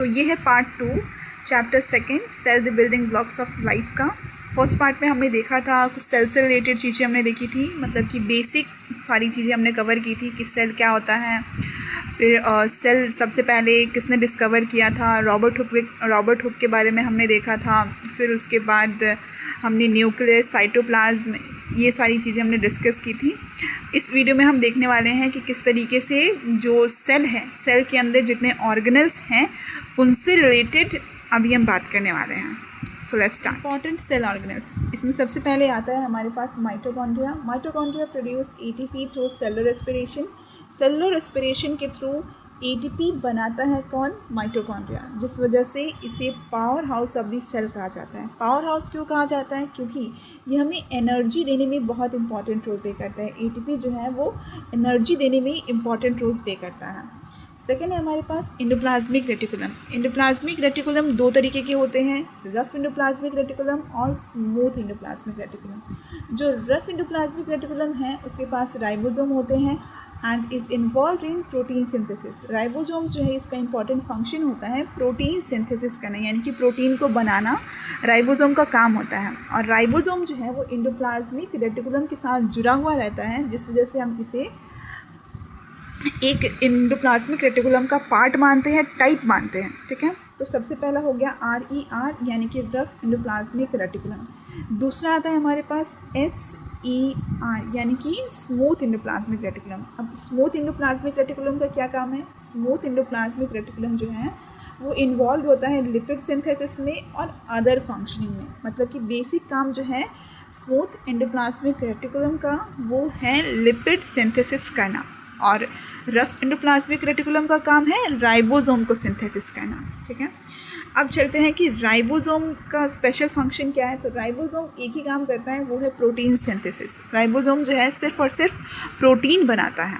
तो ये है part 2 chapter 2 cell the building blocks of life का। फर्स्ट पार्ट में हमने देखा था कुछ सेल से रिलेटेड चीज़ें हमने देखी थी, मतलब कि बेसिक सारी चीज़ें हमने कवर की थी कि सेल क्या होता है। फिर सेल सबसे पहले किसने डिस्कवर किया था, रॉबर्ट हुक के बारे में हमने देखा था। फिर उसके बाद हमने न्यूक्लियस, साइटोप्लाज्म, ये सारी चीज़ें हमने डिस्कस की थी। इस वीडियो में हम देखने वाले हैं कि किस तरीके से जो सेल है, सेल के अंदर जितने ऑर्गेनल्स हैं उनसे रिलेटेड अभी हम बात करने वाले हैं। So let's start. Important cell organelles, इसमें सबसे पहले आता है हमारे पास mitochondria. Mitochondria produce ATP through cellular respiration. Cellular respiration के थ्रू एटीपी बनाता है कौन? माइटोकॉन्ड्रिया, जिस वजह से इसे power house of the cell कहा जाता है। पावर हाउस क्यों कहा जाता है? क्योंकि ये हमें एनर्जी देने में बहुत इंपॉर्टेंट रोल प्ले करता है। एटीपी जो है वो एनर्जी देने में इंपॉर्टेंट रोल प्ले करता है। सेकेंड है हमारे पास एंडोप्लाज्मिक रेटिकुलम। एंडोप्लाज्मिक रेटिकुलम दो तरीके के होते हैं, रफ एंडोप्लाज्मिक रेटिकुलम और स्मूथ एंडोप्लाज्मिक रेटिकुलम। जो रफ एंडोप्लाज्मिक रेटिकुलम है उसके पास राइबोसोम होते हैं and is involve in protein synthesis. Ribosome जो है इसका इंपॉर्टेंट फंक्शन होता है प्रोटीन सिंथेसिस करना, यानी कि प्रोटीन को बनाना राइबोसोम का काम होता है। और राइबोसोम जो है वो एंडोप्लाज्मिक रेटिकुलम के साथ जुड़ा हुआ रहता है, जिस वजह से हम इसे एक एंडोप्लाज्मिक रेटिकुलम का पार्ट मानते हैं, टाइप मानते हैं। ठीक है, तो सबसे पहला हो गया RER यानी कि रफ एंडोप्लाज्मिक रेटिकुलम। दूसरा आता है हमारे पास SER यानी कि स्मूथ एंडोप्लाज्मिक रेटिकुलम। अब स्मूथ एंडोप्लाज्मिक रेटिकुलम का क्या काम है? स्मूथ एंडोप्लाज्मिक रेटिकुलम जो है वो इन्वॉल्व होता है लिपिड सिंथेसिस में और अदर फंक्शनिंग में। मतलब कि बेसिक काम जो है स्मूथ एंडोप्लाज्मिक रेटिकुलम का वो है लिपिड सिंथेसिस करना, और रफ एंडोप्लाज्मिक रेटिकुलम का काम है राइबोसोम को सिंथेसिस करना। ठीक है, अब चलते हैं कि राइबोसोम का स्पेशल फंक्शन क्या है। तो राइबोसोम एक ही काम करता है, वो है प्रोटीन सिंथेसिस। राइबोसोम जो है सिर्फ और सिर्फ प्रोटीन बनाता है।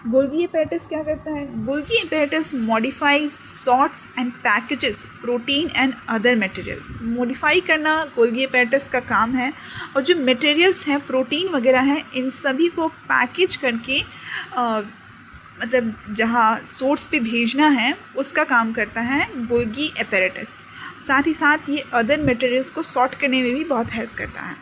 गोल्गी एपेरेटस क्या करता है? Golgi apparatus modifies, sorts and packages protein and other material. Modify करना गोल्गी एपेरेटस का काम है, और जो मटेरियल्स हैं, प्रोटीन वगैरह हैं, इन सभी को पैकेज करके मतलब जहाँ सोर्स पे भेजना है उसका काम करता है गोल्गी एपेरेटस। साथ ही साथ ये अदर मटेरियल्स को सॉर्ट करने में भी बहुत हेल्प करता है।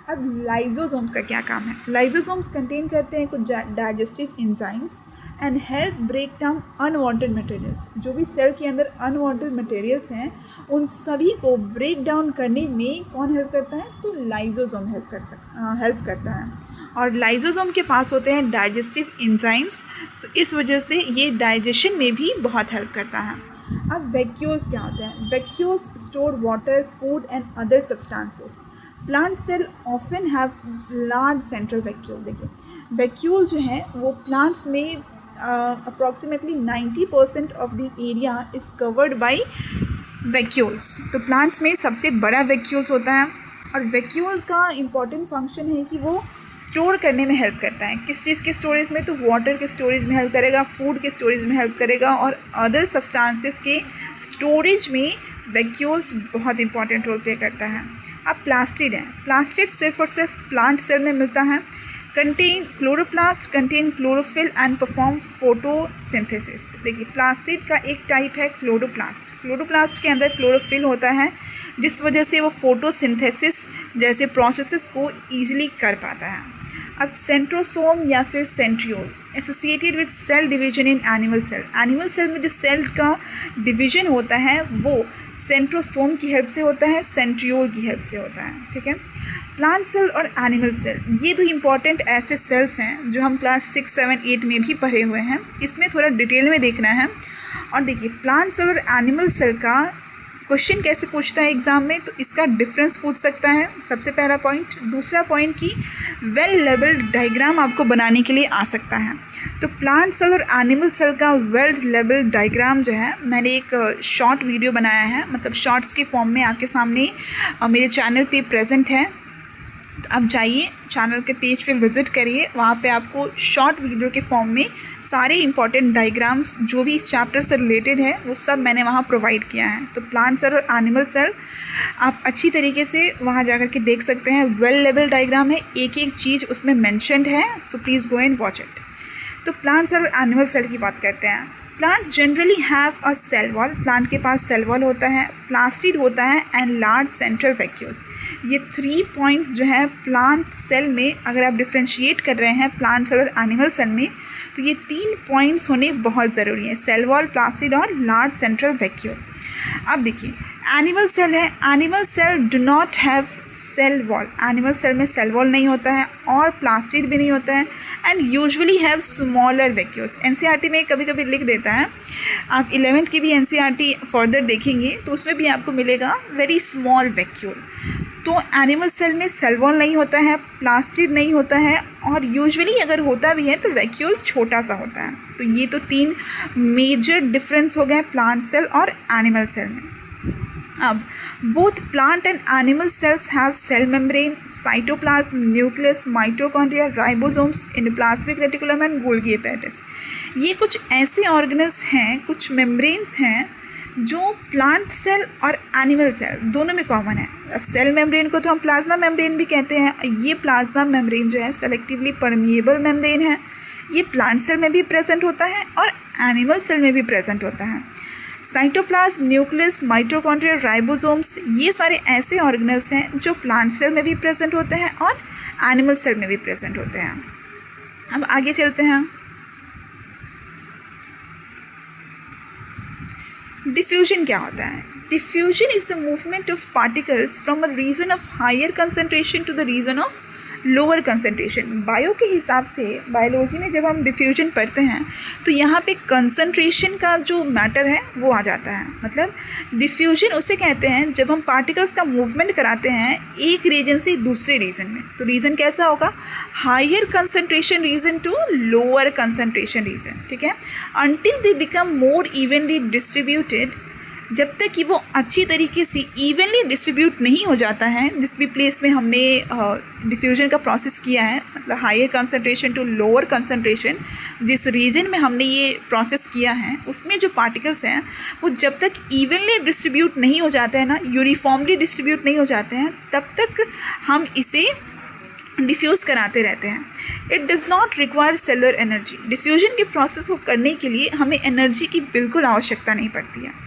अब लाइजोसोम का क्या काम है? लाइजोसोम्स कंटेन करते हैं कुछ digestive enzymes and help break down unwanted materials. जो भी सेल के अंदर अनवांटेड मटेरियल्स हैं उन सभी को ब्रेक डाउन करने में कौन हेल्प करता है? तो लाइजोसोम हेल्प करता है। और लाइजोसोम के पास होते हैं डाइजेस्टिव एंजाइम्स, सो इस वजह से ये डाइजेशन में भी बहुत हेल्प करता है। अब वैक्यूल्स क्या होते हैं? Vacuoles store water, food and other substances. Plant cell often have large central vacuole. देखिए, वैक्यूल जो है वो प्लांट्स में approximately 90% of the area is covered by vacuoles. तो प्लांट्स में सबसे बड़ा वैक्यूल्स होता है, और वैक्यूल का इम्पॉर्टेंट फंक्शन है कि वो स्टोर करने में हेल्प करता है। किस चीज़ के स्टोरेज में? तो वाटर के स्टोरेज में हेल्प करेगा, फूड के स्टोरेज में हेल्प करेगा, और अदर सब्सटेंसेस के स्टोरेज में वैक्यूल्स बहुत इंपॉर्टेंट रोल प्ले करता है। अब प्लास्टिड है। प्लास्टिड सिर्फ और सिर्फ प्लांट सेल में मिलता है। Contain chloroplast, contain chlorophyll and perform photosynthesis. देखिए, प्लास्टिड का एक टाइप है क्लोरोप्लास्ट। क्लोरोप्लास्ट के अंदर क्लोरोफिल होता है, जिस वजह से वो फोटोसिंथेसिस जैसे प्रोसेसेस को ईजिली कर पाता है। अब सेंट्रोसोम या फिर centriole associated with cell division in animal cell. Animal cell में जो सेल का डिवीजन होता है वो सेंट्रोसोम की हेल्प से होता है, सेंट्रियोल की हेल्प से होता है। ठीक है, प्लांट सेल और एनिमल सेल ये दो इम्पॉर्टेंट ऐसे सेल्स हैं जो हम क्लास 6, 7, 8 में भी पढ़े हुए हैं। इसमें थोड़ा डिटेल में देखना है। और देखिए, प्लांट सेल और एनिमल सेल का क्वेश्चन कैसे पूछता है एग्जाम में, तो इसका डिफरेंस पूछ सकता है, सबसे पहला पॉइंट। दूसरा पॉइंट की वेल लेवल्ड डायग्राम आपको बनाने के लिए आ सकता है। तो प्लांट सेल और एनिमल सेल का वेल लेवल्ड डायग्राम जो है, मैंने एक शॉर्ट वीडियो बनाया है, मतलब शॉर्ट्स के फॉर्म में आपके सामने मेरे चैनल पे प्रेजेंट है। तो आप जाइए चैनल के पेज पे विज़िट करिए, वहाँ पे आपको शॉर्ट वीडियो के फॉर्म में सारे इंपॉर्टेंट डायग्राम्स जो भी इस चैप्टर से रिलेटेड है वो सब मैंने वहाँ प्रोवाइड किया है। तो प्लांट सेल और एनिमल सेल आप अच्छी तरीके से वहाँ जाकर के देख सकते हैं। वेल लेवल डायग्राम है, एक एक चीज़ उसमें मैंशनड है, so please go and watch it. तो प्लांट सेल और एनिमल सेल की बात करते हैं। Plant generally have a cell wall, plant के पास सेल वॉल होता है, प्लास्टिड होता है एंड लार्ज सेंट्रल वैक्यूल्स। ये 3 पॉइंट जो है प्लांट सेल में, अगर आप डिफ्रेंशिएट कर रहे हैं प्लांट सेल और एनिमल सेल में, तो ये 3 पॉइंट्स होने बहुत ज़रूरी है, सेल वॉल, प्लास्टिड और लार्ज सेंट्रल वैक्यूल। अब देखिए एनिमल सेल है, animal cell do not have cell wall, animal cell में सेल वॉल नहीं होता है और प्लास्टिड भी नहीं होता है and usually have smaller vacuoles. NCERT में कभी कभी लिख देता है, आप 11th की भी एनसीईआरटी फर्दर देखेंगे तो उसमें भी आपको मिलेगा वेरी स्मॉल वैक्यूल। तो एनिमल सेल में सेल वॉल नहीं होता है, प्लास्टिड नहीं होता है और यूजुअली अगर होता भी है तो वैक्यूल छोटा सा होता है। तो ये तो 3 मेजर डिफरेंस हो गए प्लांट सेल और एनिमल सेल में। अब both plant and animal cells have cell membrane, cytoplasm, nucleus, mitochondria, ribosomes, endoplasmic reticulum and Golgi apparatus। ये कुछ ऐसे ऑर्गेनल्स हैं, कुछ मेम्ब्रेन्स हैं जो प्लांट सेल और एनिमल सेल दोनों में कॉमन है। अब सेल मेम्ब्रेन को तो हम प्लाज्मा मेम्ब्रेन भी कहते हैं, ये प्लाज्मा मेम्ब्रेन जो है सेलेक्टिवली परमिएबल मेम्ब्रेन है, ये प्लांट सेल में भी प्रेजेंट होता है और एनिमल सेल में भी प्रेजेंट होता है। साइटोप्लाज्म, न्यूक्लियस, माइटोकॉन्ड्रिया, राइबोसोम्स, ये सारे ऐसे ऑर्गेनल्स हैं जो प्लांट सेल में भी प्रेजेंट होते हैं और एनिमल सेल में भी प्रेजेंट होते हैं। अब आगे चलते हैं। डिफ्यूजन क्या होता है? Diffusion is the movement of particles from a region of higher concentration to the region of lower concentration. Bio के हिसाब से, बायोलॉजी में जब हम डिफ्यूजन पढ़ते हैं तो यहाँ पे कंसंट्रेशन का जो मैटर है वो आ जाता है। मतलब डिफ्यूजन उसे कहते हैं जब हम पार्टिकल्स का मूवमेंट कराते हैं एक रीजन से दूसरे रीजन में। तो रीजन कैसा होगा? Higher concentration region to lower concentration region, ठीक है, until they become more evenly distributed. जब तक कि वो अच्छी तरीके से इवनली डिस्ट्रीब्यूट नहीं हो जाता है, जिस भी प्लेस में हमने डिफ्यूजन का प्रोसेस किया है, मतलब higher concentration to lower concentration, जिस रीजन में हमने ये प्रोसेस किया है उसमें जो पार्टिकल्स हैं वो जब तक इवनली डिस्ट्रीब्यूट नहीं हो जाते हैं ना, यूनिफॉर्मली डिस्ट्रीब्यूट नहीं हो जाते हैं, तब तक हम इसे डिफ्यूज़ कराते रहते हैं। It does not require cellular energy. Diffusion के प्रोसेस को करने के लिए हमें एनर्जी की बिल्कुल आवश्यकता नहीं पड़ती है।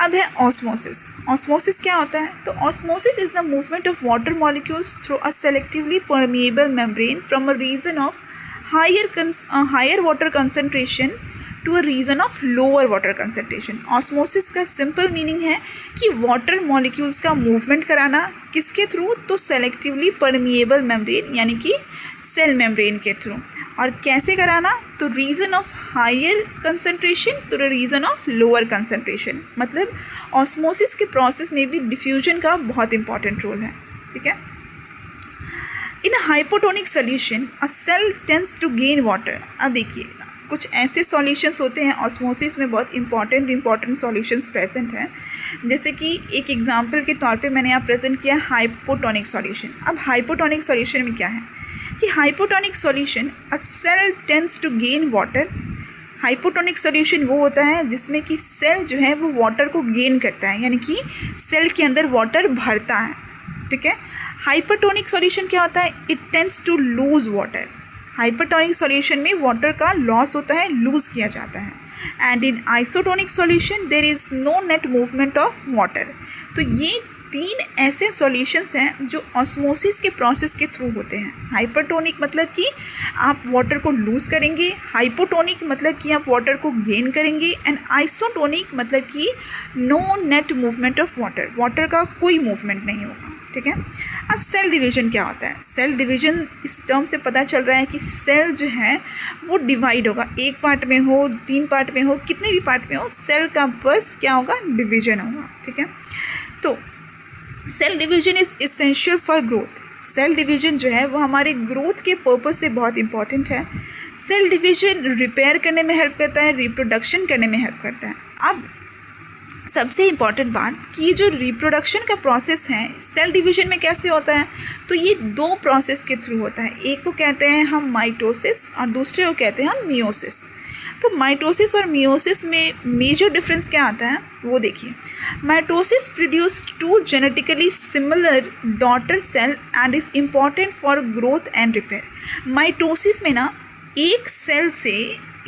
अब है ऑस्मोसिस। ऑस्मोसिस क्या होता है? तो osmosis is the movement of water molecules through a selectively permeable membrane from a region of higher water concentration to a region of lower water concentration. Osmosis का सिंपल मीनिंग है कि water molecules का movement कराना, किसके through? तो selectively permeable membrane यानी कि cell membrane के थ्रू। और कैसे कराना? तो region of higher concentration to the region of lower concentration. मतलब ऑस्मोसिस के प्रोसेस में भी डिफ्यूजन का बहुत इंपॉर्टेंट रोल है, ठीक है। In a hypotonic solution a cell tends to gain water. अब देखिए कुछ ऐसे सॉल्यूशंस होते हैं ऑस्मोसिस में, बहुत इंपॉर्टेंट सॉल्यूशंस प्रेजेंट हैं। जैसे कि एक एग्जांपल के तौर पे मैंने यहाँ प्रेजेंट किया हाइपोटोनिक सॉल्यूशन। अब हाइपोटोनिक सॉल्यूशन में क्या है कि hypotonic solution a cell tends to gain water. Hypotonic solution वो होता है जिसमें कि सेल जो है वो वाटर को गेन करता है, यानी कि सेल के अंदर वाटर भरता है, ठीक है। हाइपरटोनिक सॉल्यूशन क्या होता है? It tends to lose water. Hypertonic solution में वाटर का लॉस होता है, लूज़ किया जाता है। And in isotonic solution there is no net movement of water. तो ये 3 ऐसे सॉल्यूशंस हैं जो ऑस्मोसिस के प्रोसेस के थ्रू होते हैं। हाइपरटोनिक मतलब कि आप वाटर को लूज़ करेंगे, हाइपोटोनिक मतलब कि आप वाटर को गेन करेंगे, एंड आइसोटोनिक मतलब कि no net movement of water, water का कोई मूवमेंट नहीं होगा, ठीक है। अब सेल डिवीजन क्या होता है? सेल डिवीजन इस टर्म से पता चल रहा है कि सेल जो है वो डिवाइड होगा, एक पार्ट में हो, 3 पार्ट में हो, कितने भी पार्ट में हो, सेल का बस क्या होगा? डिवीजन होगा, ठीक है। तो cell division is essential for growth. Cell division जो है वो हमारे ग्रोथ के पर्पस से बहुत इंपॉर्टेंट है। सेल डिवीजन रिपेयर करने में हेल्प करता है, रिप्रोडक्शन करने में हेल्प करता है। अब सबसे इम्पॉर्टेंट बात कि ये जो रिप्रोडक्शन का प्रोसेस है सेल डिवीजन में कैसे होता है? तो ये 2 प्रोसेस के थ्रू होता है। एक को कहते हैं हम माइटोसिस और दूसरे को कहते हैं हम मियोसिस। तो माइटोसिस और मियोसिस में मेजर डिफरेंस क्या आता है वो देखिए। Mitosis produce 2 genetically similar daughter cell and is important for growth and repair. Mitosis में ना एक सेल से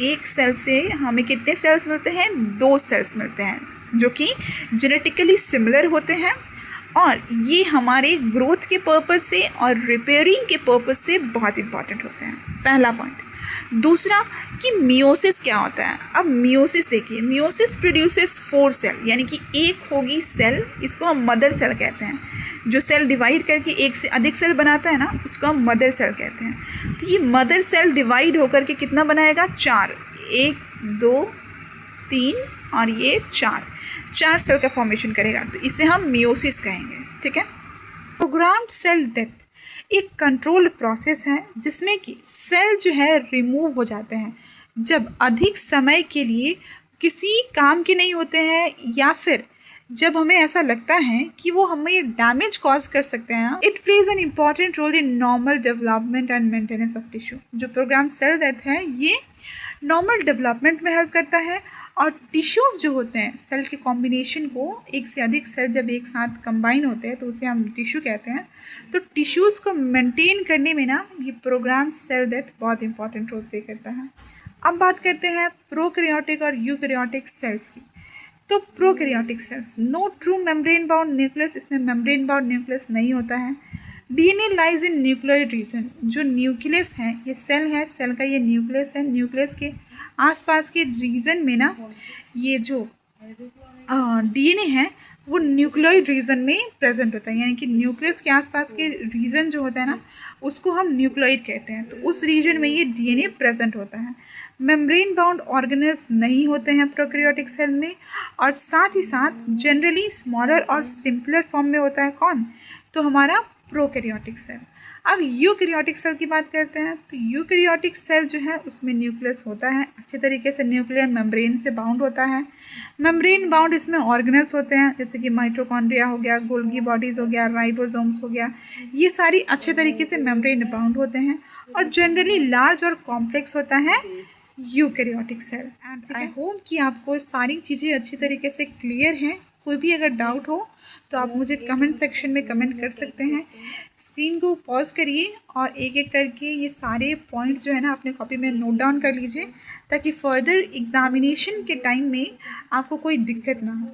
एक सेल से हमें कितने सेल्स मिलते हैं? 2 सेल्स मिलते हैं जो कि जेनेटिकली सिमिलर होते हैं और ये हमारे ग्रोथ के पर्पस से और रिपेयरिंग के पर्पस से बहुत इंपॉर्टेंट होते हैं। पहला पॉइंट। दूसरा कि मियोसिस क्या होता है। अब मियोसिस देखिए, मियोसिस प्रोड्यूसेस 4 सेल, यानी कि एक होगी सेल, इसको हम मदर सेल कहते हैं। जो सेल डिवाइड करके एक से अधिक सेल बनाता है ना, उसको हम मदर सेल कहते हैं। तो ये मदर सेल डिवाइड होकर के कितना बनाएगा? 4। 1 2 3 और ये 4 सेल का फॉर्मेशन करेगा, तो इसे हम मियोसिस कहेंगे। ठीक है। प्रोग्राम्ड सेल डेथ एक कंट्रोल प्रोसेस है जिसमें कि सेल जो है रिमूव हो जाते हैं जब अधिक समय के लिए किसी काम के नहीं होते हैं या फिर जब हमें ऐसा लगता है कि वो हमें डैमेज कॉज कर सकते हैं। It plays an important role in normal development and maintenance of tissue. जो प्रोग्राम सेल डेथ है ये नॉर्मल डेवलपमेंट में हेल्प करता है और टिश्यूज़ जो होते हैं सेल के कॉम्बिनेशन को, एक से अधिक सेल जब एक साथ कंबाइन होते हैं तो उसे हम टिश्यू कहते हैं। तो टिश्यूज़ को मेंटेन करने में ना ये प्रोग्राम सेल डेथ बहुत इंपॉर्टेंट रोल प्ले करता है। अब बात करते हैं प्रोकैरियोटिक और यूकैरियोटिक सेल्स की। तो prokaryotic cells, no true membrane bound nucleus, इसमें मेम्ब्रेन बाउंड न्यूक्लियस नहीं होता है। DNA lies in nucleoid region, जो न्यूक्लियस है, ये सेल है, सेल का ये न्यूक्लियस है, न्यूक्लियस के आसपास के रीजन में ना ये जो डीएनए है वो न्यूक्लियोइड रीजन में प्रेजेंट होता है, यानी कि न्यूक्लियस के आसपास के रीजन जो होता है ना उसको हम न्यूक्लियोइड कहते हैं। तो उस रीजन में ये डीएनए प्रेजेंट होता है। मेम्ब्रेन बाउंड ऑर्गेनेल्स नहीं होते हैं प्रोकैरियोटिक सेल में, और साथ ही साथ जनरली स्मॉलर और सिंपलर फॉर्म में होता है। कौन? तो हमारा प्रोकैरियोटिक सेल। अब यूकैरियोटिक सेल की बात करते हैं। तो यूकैरियोटिक सेल जो है उसमें न्यूक्लियस होता है, अच्छे तरीके से न्यूक्लियर मेम्ब्रेन से बाउंड होता है। मेम्ब्रेन बाउंड इसमें ऑर्गेनेल्स होते हैं, जैसे कि माइटोकॉन्ड्रिया हो गया, गोल्गी बॉडीज़ हो गया, राइबोसोम्स हो गया, ये सारी अच्छे तरीके से मेम्ब्रेन बाउंड होते हैं और जनरली लार्ज और कॉम्प्लेक्स होता है eukaryotic cell. And I hope कि आपको सारी चीज़ें अच्छी तरीके से क्लियर हैं। कोई भी अगर डाउट हो तो आप मुझे कमेंट सेक्शन में कमेंट कर सकते हैं। स्क्रीन को पॉज करिए और एक एक करके ये सारे पॉइंट जो है ना अपने कॉपी में नोट डाउन कर लीजिए ताकि फर्दर एग्जामिनेशन के टाइम में आपको कोई दिक्कत ना हो।